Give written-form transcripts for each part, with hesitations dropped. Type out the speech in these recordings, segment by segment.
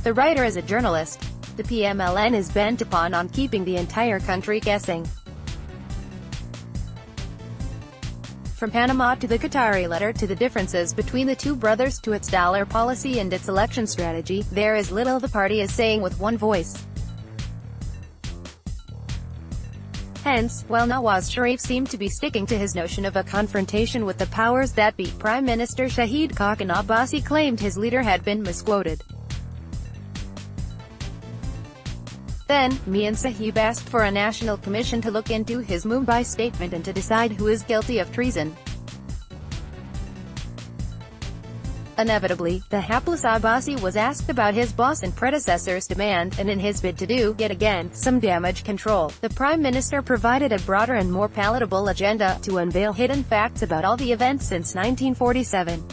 The writer is a journalist. The PML-N is bent upon keeping the entire country guessing. From Panama to the Qatari letter to the differences between the two brothers to its dollar policy and its election strategy, there is little the party is saying with one voice. Hence, while Nawaz Sharif seemed to be sticking to his notion of a confrontation with the powers that be, Prime Minister Shahid Khaqan Abbasi claimed his leader had been misquoted. Then, Mian Sahib asked for a national commission to look into his Mumbai statement and to decide who is guilty of treason. Inevitably, the hapless Abbasi was asked about his boss and predecessor's demand, and in his bid to do, yet again, some damage control, the Prime Minister provided a broader and more palatable agenda, to unveil hidden facts about all the events since 1947.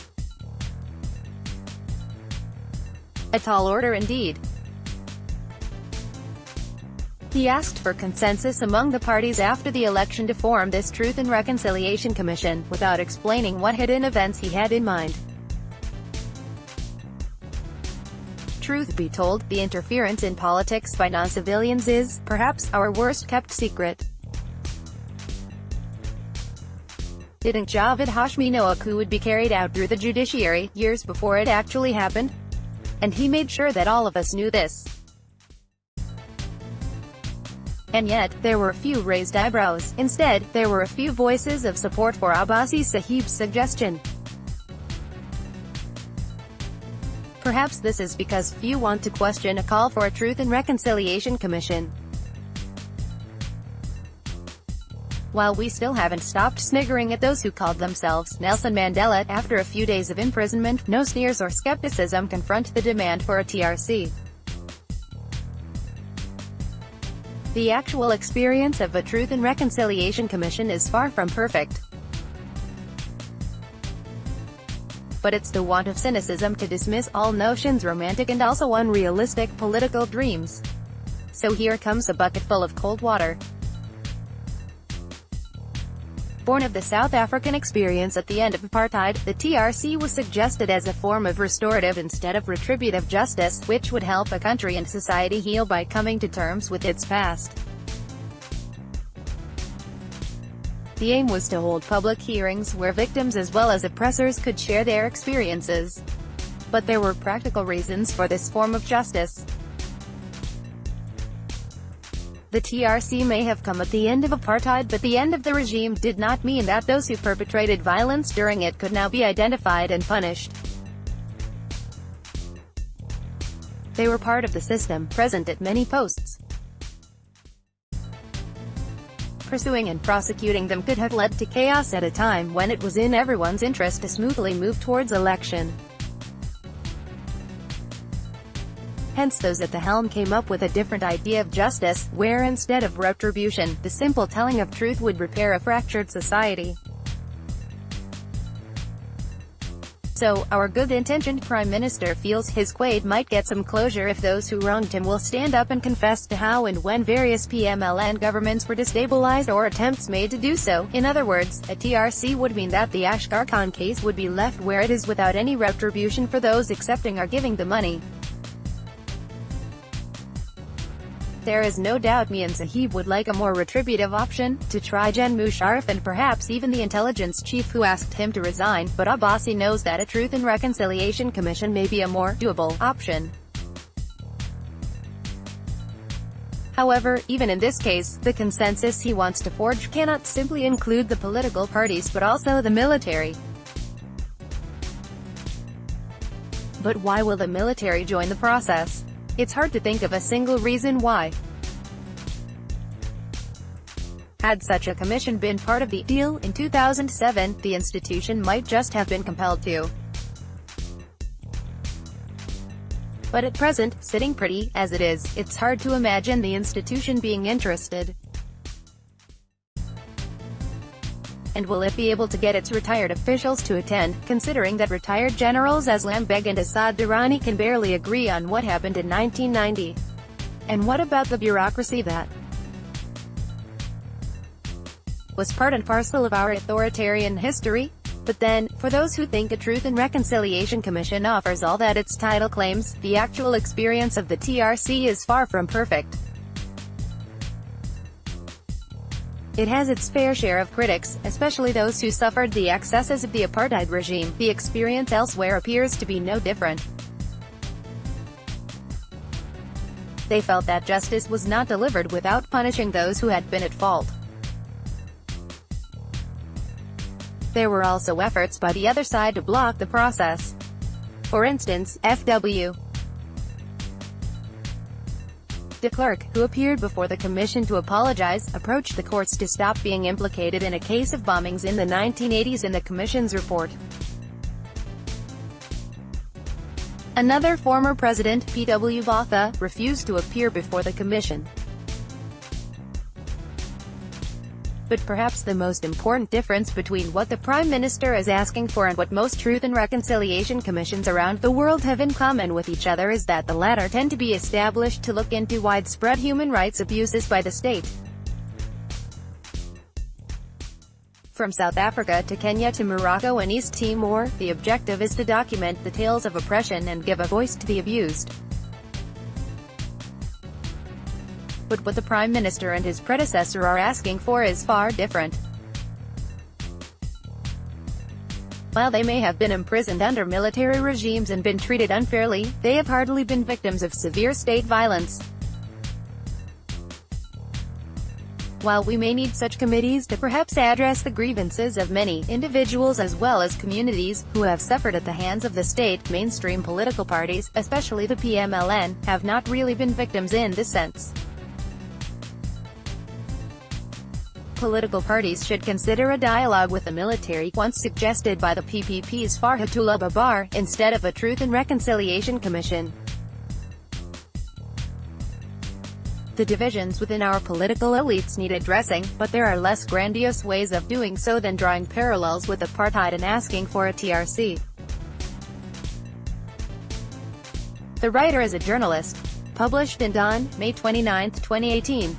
A tall order indeed. He asked for consensus among the parties after the election to form this Truth and Reconciliation Commission, without explaining what hidden events he had in mind. Truth be told, the interference in politics by non-civilians is, perhaps, our worst-kept secret. Didn't Javed Hashmi know a coup would be carried out through the judiciary, years before it actually happened? And he made sure that all of us knew this. And yet, there were a few raised eyebrows. Instead, there were a few voices of support for Abbasi Sahib's suggestion. Perhaps this is because few want to question a call for a Truth and Reconciliation Commission. While we still haven't stopped sniggering at those who called themselves Nelson Mandela, after a few days of imprisonment, no sneers or skepticism confront the demand for a TRC. The actual experience of a Truth and Reconciliation Commission is far from perfect. But it's the want of cynicism to dismiss all notions romantic and also unrealistic political dreams. So here comes a bucket full of cold water. Born of the South African experience at the end of apartheid, the TRC was suggested as a form of restorative instead of retributive justice, which would help a country and society heal by coming to terms with its past. The aim was to hold public hearings where victims as well as oppressors could share their experiences. But there were practical reasons for this form of justice. The TRC may have come at the end of apartheid, but the end of the regime did not mean that those who perpetrated violence during it could now be identified and punished. They were part of the system, present at many posts. Pursuing and prosecuting them could have led to chaos at a time when it was in everyone's interest to smoothly move towards election. Hence those at the helm came up with a different idea of justice, where instead of retribution, the simple telling of truth would repair a fractured society. So, our good-intentioned Prime Minister feels his Quaid might get some closure if those who wronged him will stand up and confess to how and when various PML-N governments were destabilized or attempts made to do so. In other words, a TRC would mean that the Ashkar Khan case would be left where it is without any retribution for those accepting or giving the money. There is no doubt Mian Sahib would like a more retributive option, to try Gen Musharraf and perhaps even the intelligence chief who asked him to resign, but Abbasi knows that a Truth and Reconciliation Commission may be a more doable option. However, even in this case, the consensus he wants to forge cannot simply include the political parties but also the military. But why will the military join the process? It's hard to think of a single reason why. Had such a commission been part of the deal in 2007, the institution might just have been compelled to. But at present, sitting pretty as it is, it's hard to imagine the institution being interested. And will it be able to get its retired officials to attend, considering that retired generals Aslam Beg and Asad Durrani can barely agree on what happened in 1990? And what about the bureaucracy that was part and parcel of our authoritarian history? But then, for those who think a Truth and Reconciliation Commission offers all that its title claims, the actual experience of the TRC is far from perfect. It has its fair share of critics, especially those who suffered the excesses of the apartheid regime. The experience elsewhere appears to be no different. They felt that justice was not delivered without punishing those who had been at fault. There were also efforts by the other side to block the process. For instance, F.W. de Klerk, who appeared before the commission to apologize, approached the courts to stop being implicated in a case of bombings in the 1980s in the commission's report. Another former president, P.W. Botha, refused to appear before the commission. But perhaps the most important difference between what the Prime Minister is asking for and what most Truth and Reconciliation Commissions around the world have in common with each other is that the latter tend to be established to look into widespread human rights abuses by the state. From South Africa to Kenya to Morocco and East Timor, the objective is to document the tales of oppression and give a voice to the abused. But what the Prime Minister and his predecessor are asking for is far different. While they may have been imprisoned under military regimes and been treated unfairly, they have hardly been victims of severe state violence. While we may need such committees to perhaps address the grievances of many individuals as well as communities who have suffered at the hands of the state, mainstream political parties, especially the PML-N, have not really been victims in this sense. Political parties should consider a dialogue with the military, once suggested by the PPP's Farhatullah Babar, instead of a Truth and Reconciliation Commission. The divisions within our political elites need addressing, but there are less grandiose ways of doing so than drawing parallels with apartheid and asking for a TRC. The writer is a journalist. Published in Dawn, May 29, 2018.